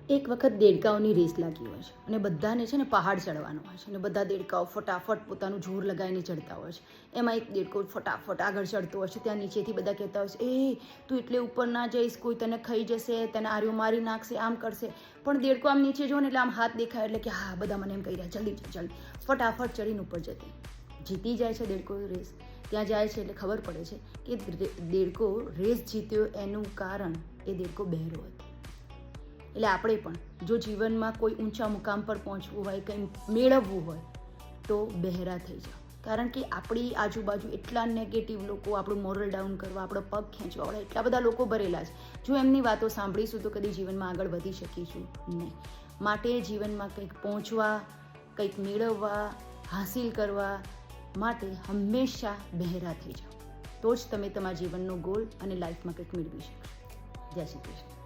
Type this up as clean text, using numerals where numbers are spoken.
એક વખત દેડકાઓની રેસ લાગી હોય છે અને બધાને છે ને પહાડ ચડવાનો હોય છે અને બધા દેડકાઓ ફટાફટ પોતાનું જોર લગાવીને ચડતા હોય છે। એમાં એક દેડકો ફટાફટ આગળ ચડતો હોય છે। ત્યાં નીચેથી બધા કહેતા હોય છે, એ તું એટલે ઉપર ના જઈશ, કોઈ તને ખાઈ જશે, તને આર્યો મારી નાખશે, આમ કરશે। પણ દેડકો આમ નીચે જો ને એટલે આમ હાથ દેખાય એટલે કે હા, બધા મને એમ કહી રહ્યા જલ્દી ફટાફટ ચડીને ઉપર જતી જીતી જાય છે દેડકો રેસ। ત્યાં જાય છે એટલે ખબર પડે છે કે દેડકો રેસ જીત્યો એનું કારણ એ દેડકો બહેરો હતો। એટલે આપણે પણ જો જીવનમાં કોઈ ઊંચા મુકામ પર પહોંચવું હોય, કંઈ મેળવવું હોય તો બહેરા થઈ જાઓ, કારણ કે આપણી આજુબાજુ એટલા નેગેટિવ લોકો આપણું મોરલ ડાઉન કરવા, આપણો પગ ખેંચવાવાળા એટલા બધા લોકો ભરેલા છે। જો એમની વાતો સાંભળીશું તો કદી જીવનમાં આગળ વધી શકીશું નહીં। માટે જીવનમાં કંઈક પહોંચવા, કંઈક મેળવવા, હાસિલ કરવા માટે હંમેશા બહેરા થઈ જાઓ, તો જ તમે તમારા જીવનનો ગોલ અને લાઈફમાં કંઈક મેળવી શકો। જય શ્રી કૃષ્ણ।